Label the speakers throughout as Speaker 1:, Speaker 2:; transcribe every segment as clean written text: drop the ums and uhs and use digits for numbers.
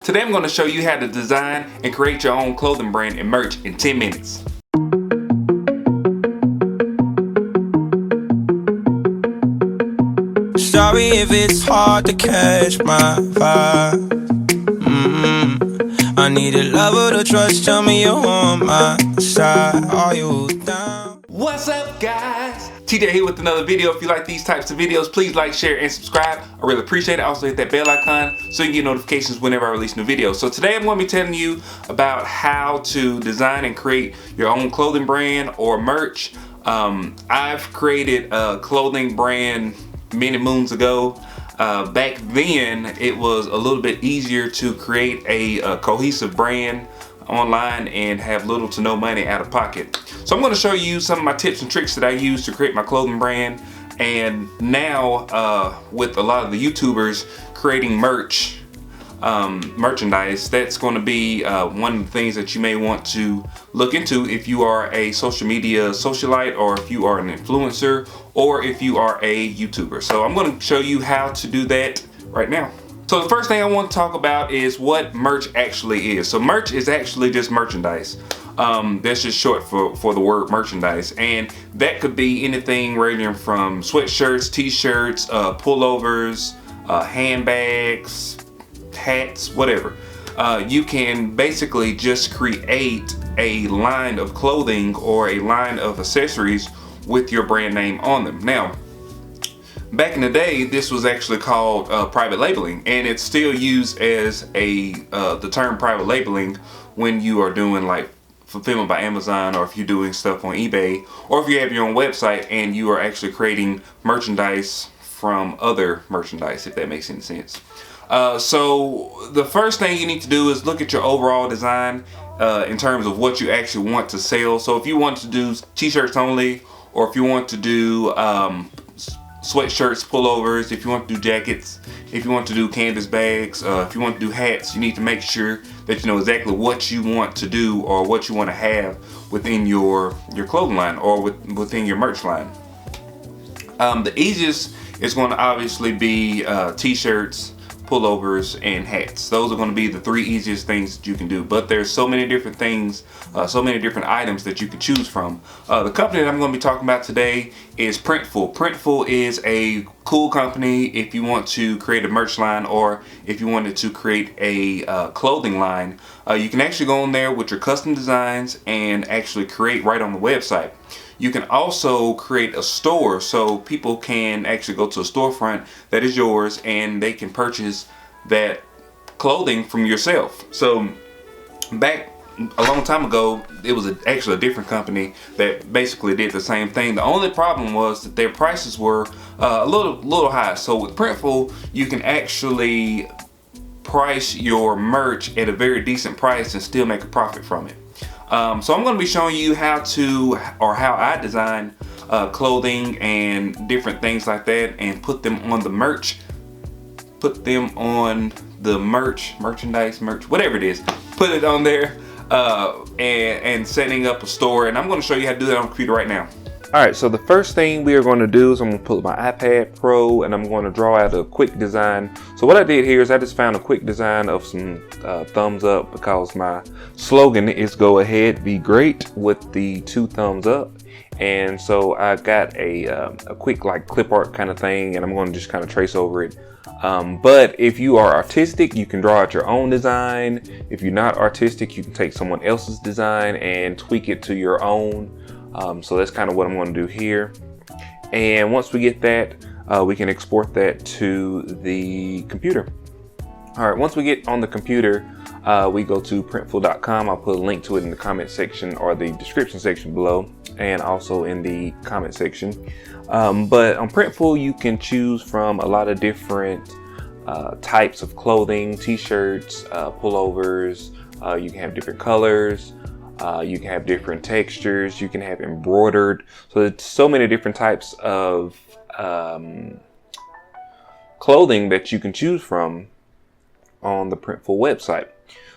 Speaker 1: Today I'm going to show you how to design and create your own clothing brand and merch in 10 minutes.
Speaker 2: Sorry if it's hard to catch my vibe. I need a lover to trust, tell me you're on my side. Are you down?
Speaker 1: What's up, guys? TJ here with another video. If you like these types of videos, please like, share, and subscribe. I really appreciate it. Also hit that bell icon so you can get notifications whenever I release new videos. So today I'm going to be telling you about how to design and create your own clothing brand or merch. I've created a clothing brand many moons ago. Back then, it was a little bit easier to create a cohesive brand online and have little to no money out of pocket. So I'm going to show you some of my tips and tricks that I use to create my clothing brand. And now with a lot of the YouTubers creating merchandise, that's going to be one of the things that you may want to look into if you are a social media socialite, or if you are an influencer, or if you are a YouTuber. So I'm going to show you how to do that right now. So the first thing I want to talk about is what merch actually is. So merch is actually just merchandise. That's just short for the word merchandise, and that could be anything ranging from sweatshirts, t-shirts, pullovers, handbags, hats, whatever. You can basically just create a line of clothing or a line of accessories with your brand name on them. Now, back in the day, this was actually called private labeling, and it's still used as the term private labeling when you are doing like fulfillment by Amazon, or if you're doing stuff on eBay, or if you have your own website and you are actually creating merchandise from other merchandise, if that makes any sense. So the first thing you need to do is look at your overall design in terms of what you actually want to sell. So if you want to do t-shirts only, or if you want to do sweatshirts, pullovers, if you want to do jackets, if you want to do canvas bags, if you want to do hats, you need to make sure that you know exactly what you want to do or what you want to have within your clothing line or within your merch line. The easiest is going to obviously be t-shirts, pullovers, and hats. Those are going to be the three easiest things that you can do, but there's so many different things, so many different items that you can choose from. The company that I'm going to be talking about today is Printful. Printful is a cool company if you want to create a merch line, or if you wanted to create a clothing line. You can actually go on there with your custom designs and actually create right on the website. You can also create a store, so people can actually go to a storefront that is yours and they can purchase that clothing from yourself. So back a long time ago, it was actually a different company that basically did the same thing. The only problem was that their prices were a little high. So with Printful, you can actually price your merch at a very decent price and still make a profit from it. So I'm going to be showing you how I design clothing and different things like that, and put them on the merch, merchandise, whatever it is, put it on there, and setting up a store. And I'm going to show you how to do that on the computer right now. Alright, so the first thing we are going to do is I'm going to pull up my iPad Pro and I'm going to draw out a quick design. So what I did here is I just found a quick design of some thumbs up, because my slogan is "Go ahead, be great," with the 2 thumbs up. And so I got a quick like clip art kind of thing, and I'm going to just kind of trace over it. But if you are artistic, you can draw out your own design. If you're not artistic, you can take someone else's design and tweak it to your own. So that's kind of what I'm going to do here. And once we get that, we can export that to the computer. All right, once we get on the computer, we go to printful.com. I'll put a link to it in the comment section or the description section below, and also in the comment section. But on Printful, you can choose from a lot of different types of clothing, t-shirts, pullovers. You can have different colors. You can have different textures. You can have embroidered. So there's so many different types of clothing that you can choose from on the Printful website.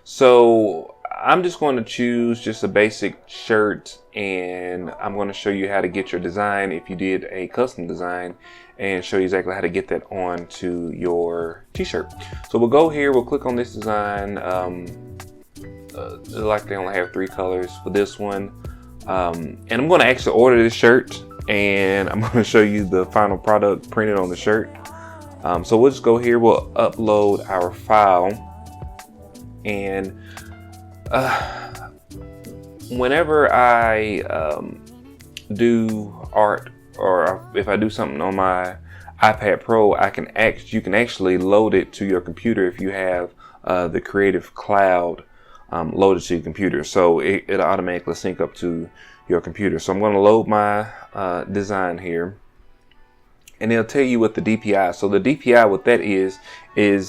Speaker 1: So I'm just going to choose just a basic shirt, and I'm going to show you how to get your design if you did a custom design, and show you exactly how to get that onto your t-shirt. So we'll go here, we'll click on this design. Like they only have 3 colors for this one. And I'm going to actually order this shirt, and I'm going to show you the final product printed on the shirt. So we'll just go here, we'll upload our file, and whenever I do art, or if I do something on my iPad Pro, you can actually load it to your computer if you have the Creative Cloud loaded to your computer, so it'll automatically sync up to your computer. So I'm going to load my design here, and it'll tell you what the DPI. So the DPI, what that is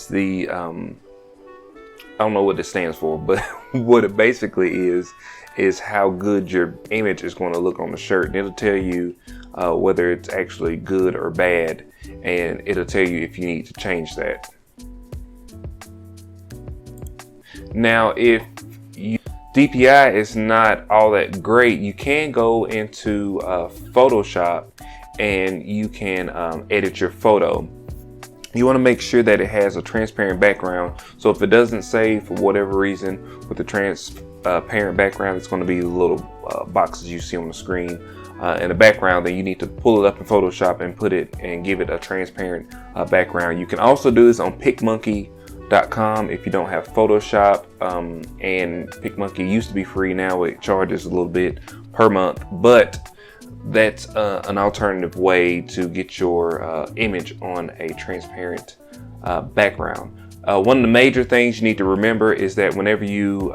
Speaker 1: the I don't know what it stands for, but what it basically is how good your image is going to look on the shirt. And it'll tell you whether it's actually good or bad, and it'll tell you if you need to change that. Now, if DPI is not all that great, you can go into Photoshop and you can edit your photo. You want to make sure that it has a transparent background. So if it doesn't save for whatever reason with the transparent background, it's going to be the little boxes you see on the screen in the background. Then you need to pull it up in Photoshop and put it and give it a transparent background. You can also do this on PicMonkey.com if you don't have Photoshop, and PicMonkey used to be free. Now it charges a little bit per month, but that's an alternative way to get your image on a transparent background. One of the major things you need to remember is that whenever you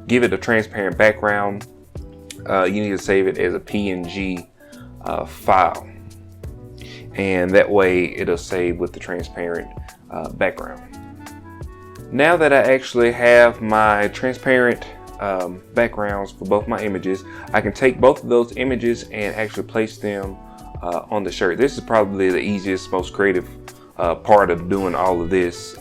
Speaker 1: give it a transparent background, you need to save it as a PNG file, and that way it'll save with the transparent background. Now that I actually have my transparent backgrounds for both my images, I can take both of those images and actually place them on the shirt. This is probably the easiest, most creative part of doing all of this.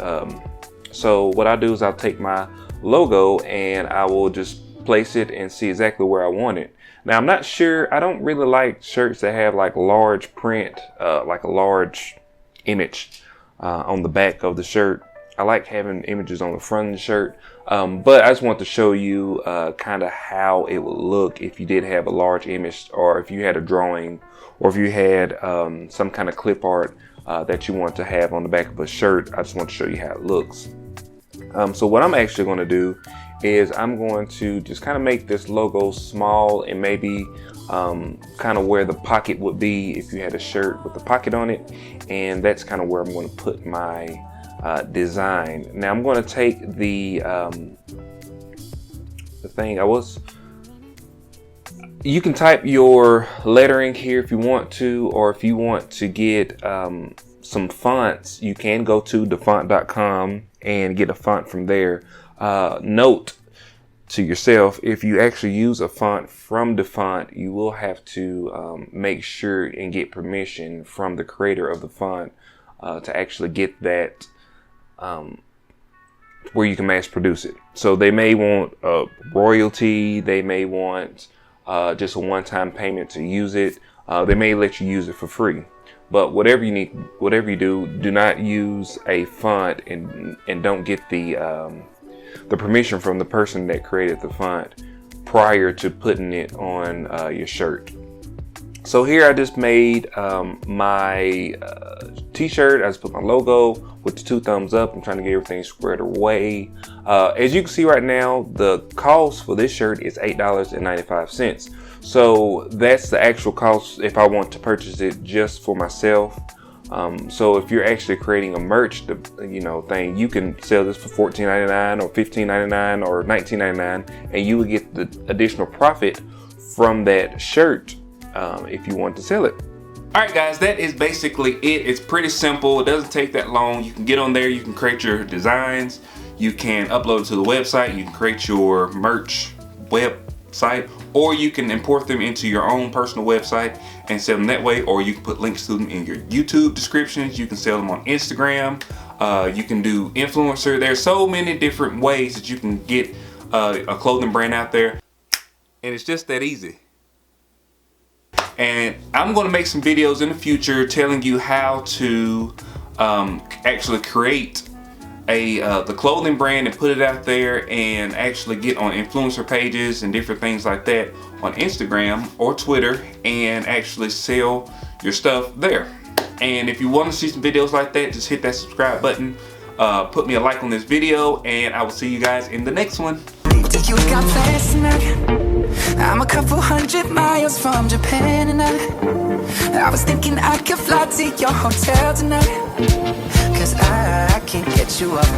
Speaker 1: So what I do is I'll take my logo and I will just place it and see exactly where I want it. Now I'm not sure, I don't really like shirts that have like large print, like a large image on the back of the shirt. I like having images on the front of the shirt, but I just want to show you kind of how it would look if you did have a large image, or if you had a drawing, or if you had some kind of clip art that you want to have on the back of a shirt. I just want to show you how it looks. So what I'm actually going to do is I'm going to just kind of make this logo small, and maybe kind of where the pocket would be if you had a shirt with a pocket on it, and that's kind of where I'm going to put my design. Now I'm going to take the thing you can type your lettering here if you want to, or if you want to get some fonts, you can go to dafont.com and get a font from there. Note to yourself, if you actually use a font from DaFont, you will have to make sure and get permission from the creator of the font to actually get that where you can mass produce it. So they may want royalty, they may want just a one-time payment to use it. They may let you use it for free. But whatever you do not use a font and don't get the permission from the person that created the font prior to putting it on your shirt. So here I just made my t-shirt. I just put my logo with the 2 thumbs up. I'm trying to get everything squared away. As you can see right now, the cost for this shirt is $8.95. So that's the actual cost if I want to purchase it just for myself. So if you're actually creating a merch, thing, you can sell this for $14.99 or $15.99 or $19.99, and you will get the additional profit from that shirt if you want to sell it. Alright guys, that is basically it. It's pretty simple. It doesn't take that long. You can get on there, you can create your designs, you can upload it to the website, you can create your merch website, or you can import them into your own personal website and sell them that way, or you can put links to them in your YouTube descriptions. You can sell them on Instagram. You can do influencer. There's so many different ways that you can get a clothing brand out there, and it's just that easy. And I'm going to make some videos in the future telling you how to actually create the clothing brand and put it out there, and actually get on influencer pages and different things like that on Instagram or Twitter, and actually sell your stuff there. And if you want to see some videos like that, just hit that subscribe button, put me a like on this video, and I will see you guys in the next one.
Speaker 3: You got plans tonight? I'm a couple 100 miles from Japan, and I was thinking I could fly to your hotel tonight, 'cause I can't get you off my